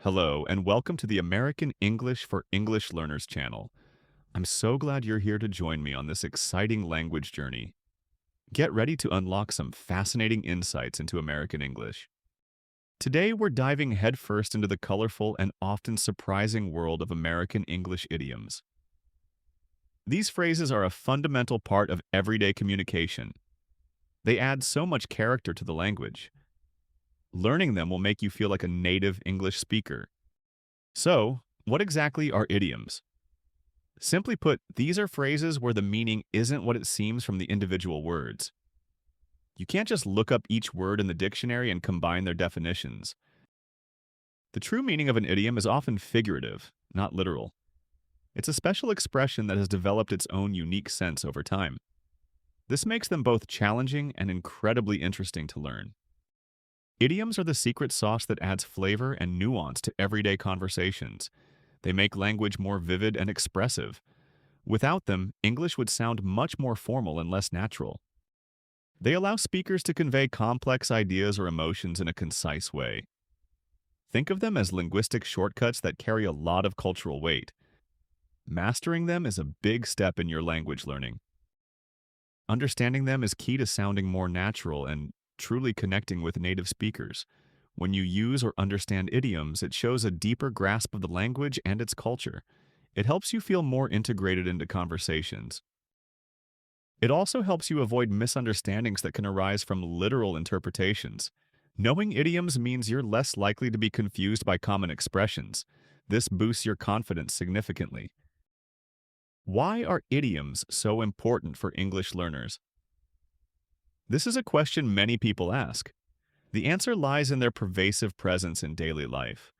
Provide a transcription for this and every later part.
Hello, and welcome to the American English for English Learners channel. I'm so glad you're here to join me on this exciting language journey. Get ready to unlock some fascinating insights into American English. Today, we're diving headfirst into the colorful and often surprising world of American English idioms. These phrases are a fundamental part of everyday communication. They add so much character to the language. Learning them will make you feel like a native English speaker. So, what exactly are idioms? Simply put, these are phrases where the meaning isn't what it seems from the individual words. You can't just look up each word in the dictionary and combine their definitions. The true meaning of an idiom is often figurative, not literal. It's a special expression that has developed its own unique sense over time. This makes them both challenging and incredibly interesting to learn. Idioms are the secret sauce that adds flavor and nuance to everyday conversations. They make language more vivid and expressive. Without them, English would sound much more formal and less natural. They allow speakers to convey complex ideas or emotions in a concise way. Think of them as linguistic shortcuts that carry a lot of cultural weight. Mastering them is a big step in your language learning. Understanding them is key to sounding more natural and truly connecting with native speakers. When you use or understand idioms, it shows a deeper grasp of the language and its culture. It helps you feel more integrated into conversations. It also helps you avoid misunderstandings that can arise from literal interpretations. Knowing idioms means you're less likely to be confused by common expressions. This boosts your confidence significantly. Why are idioms so important for English learners? This is a question many people ask. The answer lies in their pervasive presence in daily life.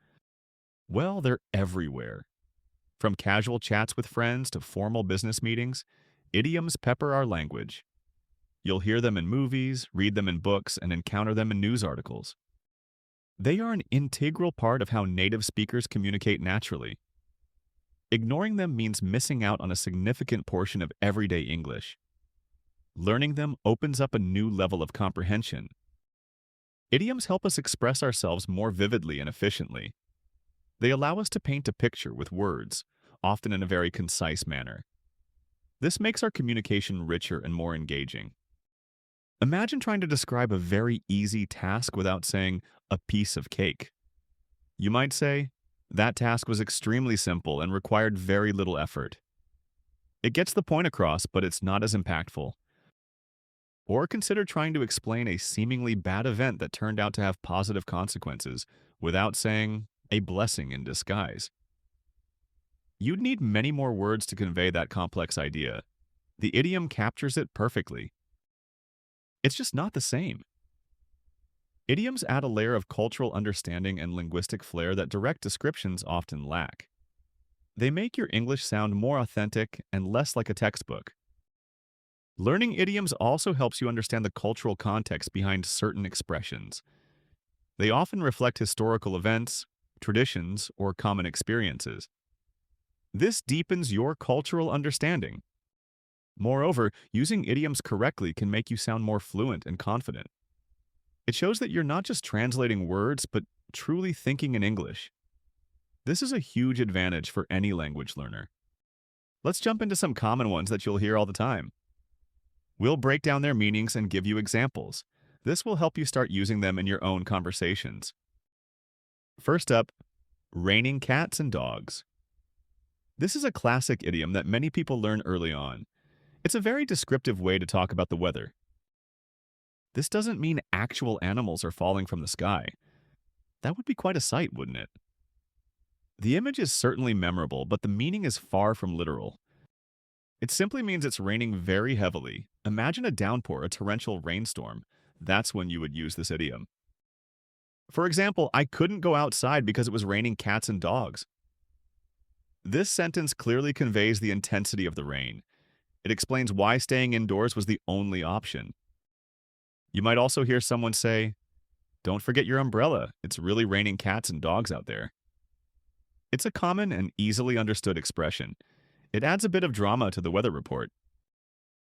Well, they're everywhere. From casual chats with friends to formal business meetings, idioms pepper our language. You'll hear them in movies, read them in books, and encounter them in news articles. They are an integral part of how native speakers communicate naturally. Ignoring them means missing out on a significant portion of everyday English. Learning them opens up a new level of comprehension. Idioms help us express ourselves more vividly and efficiently. They allow us to paint a picture with words, often in a very concise manner. This makes our communication richer and more engaging. Imagine trying to describe a very easy task without saying, a piece of cake. You might say, that task was extremely simple and required very little effort. It gets the point across, but it's not as impactful. Or consider trying to explain a seemingly bad event that turned out to have positive consequences without saying, a blessing in disguise. You'd need many more words to convey that complex idea. The idiom captures it perfectly. It's just not the same. Idioms add a layer of cultural understanding and linguistic flair that direct descriptions often lack. They make your English sound more authentic and less like a textbook. Learning idioms also helps you understand the cultural context behind certain expressions. They often reflect historical events, traditions, or common experiences. This deepens your cultural understanding. Moreover, using idioms correctly can make you sound more fluent and confident. It shows that you're not just translating words, but truly thinking in English. This is a huge advantage for any language learner. Let's jump into some common ones that you'll hear all the time. We'll break down their meanings and give you examples. This will help you start using them in your own conversations. First up, raining cats and dogs. This is a classic idiom that many people learn early on. It's a very descriptive way to talk about the weather. This doesn't mean actual animals are falling from the sky. That would be quite a sight, wouldn't it? The image is certainly memorable, but the meaning is far from literal. It simply means it's raining very heavily. Imagine a downpour, a torrential rainstorm. That's when you would use this idiom. For example, I couldn't go outside because it was raining cats and dogs. This sentence clearly conveys the intensity of the rain. It explains why staying indoors was the only option. You might also hear someone say, "Don't forget your umbrella. It's really raining cats and dogs out there." It's a common and easily understood expression. It adds a bit of drama to the weather report.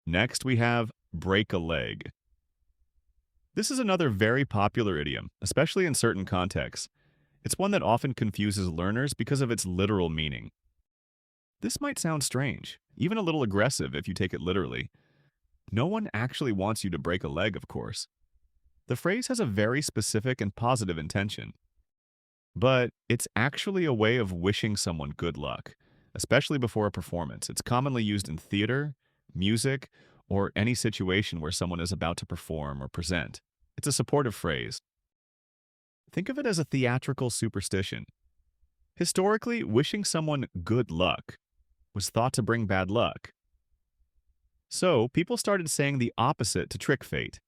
Next, we have break a leg. This is another very popular idiom, especially in certain contexts. It's one that often confuses learners because of its literal meaning. This might sound strange, even a little aggressive if you take it literally. No one actually wants you to break a leg, of course. The phrase has a very specific and positive intention, but it's actually a way of wishing someone good luck, especially before a performance. It's commonly used in theater, music, or any situation where someone is about to perform or present. It's a supportive phrase. Think of it as a theatrical superstition. Historically, wishing someone good luck was thought to bring bad luck. So, people started saying the opposite to trick fate.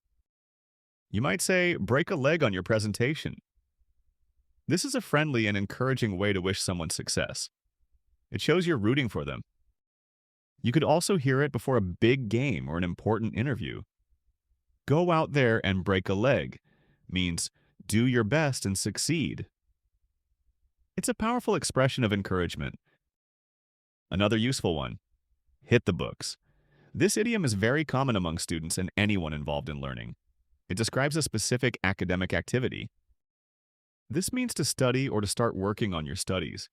You might say, break a leg on your presentation. This is a friendly and encouraging way to wish someone success. It shows you're rooting for them. You could also hear it before a big game or an important interview. Go out there and break a leg means do your best and succeed. It's a powerful expression of encouragement. Another useful one, hit the books. This idiom is very common among students and anyone involved in learning. It describes a specific academic activity. This means to study or to start working on your studies.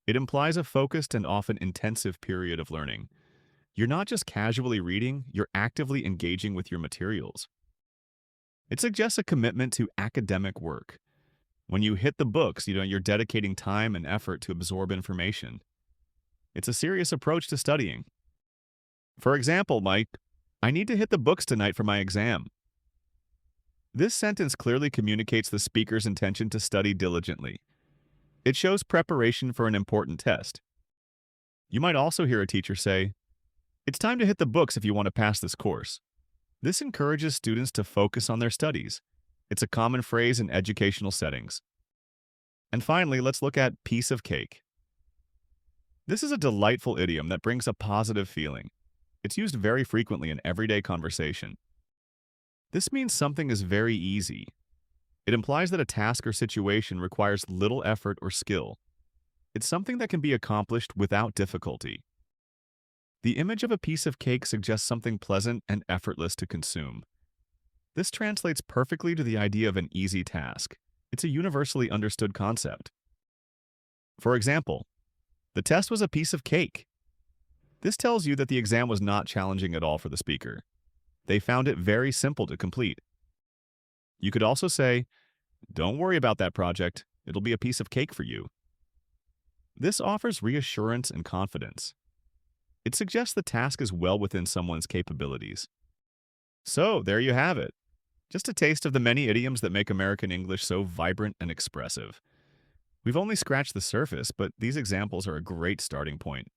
It implies a focused and often intensive period of learning. You're not just casually reading, you're actively engaging with your materials. It suggests a commitment to academic work. When you hit the books, you're dedicating time and effort to absorb information. It's a serious approach to studying. For example, Mike, I need to hit the books tonight for my exam. This sentence clearly communicates the speaker's intention to study diligently. It shows preparation for an important test. You might also hear a teacher say, "It's time to hit the books if you want to pass this course." This encourages students to focus on their studies. It's a common phrase in educational settings. And finally, let's look at piece of cake. This is a delightful idiom that brings a positive feeling. It's used very frequently in everyday conversation. This means something is very easy. It implies that a task or situation requires little effort or skill. It's something that can be accomplished without difficulty. The image of a piece of cake suggests something pleasant and effortless to consume. This translates perfectly to the idea of an easy task. It's a universally understood concept. For example, the test was a piece of cake. This tells you that the exam was not challenging at all for the speaker. They found it very simple to complete. You could also say, "Don't worry about that project. It'll be a piece of cake for you." This offers reassurance and confidence. It suggests the task is well within someone's capabilities. So, there you have it. Just a taste of the many idioms that make American English so vibrant and expressive. We've only scratched the surface, but these examples are a great starting point.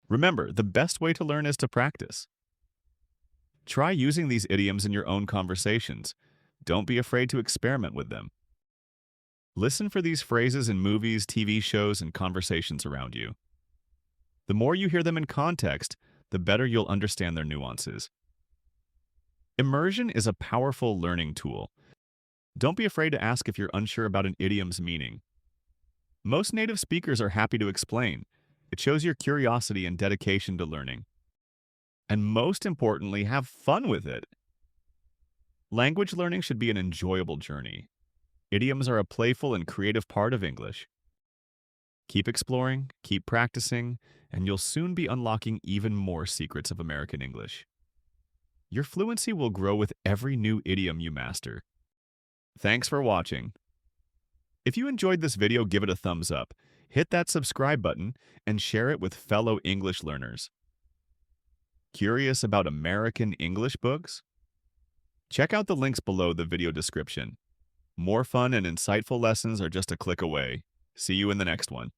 Remember, the best way to learn is to practice. Try using these idioms in your own conversations. Don't be afraid to experiment with them. Listen for these phrases in movies, TV shows, and conversations around you. The more you hear them in context, the better you'll understand their nuances. Immersion is a powerful learning tool. Don't be afraid to ask if you're unsure about an idiom's meaning. Most native speakers are happy to explain. It shows your curiosity and dedication to learning. And most importantly, have fun with it. Language learning should be an enjoyable journey. Idioms are a playful and creative part of English. Keep exploring, keep practicing, and you'll soon be unlocking even more secrets of American English. Your fluency will grow with every new idiom you master. Thanks for watching. If you enjoyed this video, give it a thumbs up, hit that subscribe button, and share it with fellow English learners. Curious about American English books? Check out the links below the video description. More fun and insightful lessons are just a click away. See you in the next one.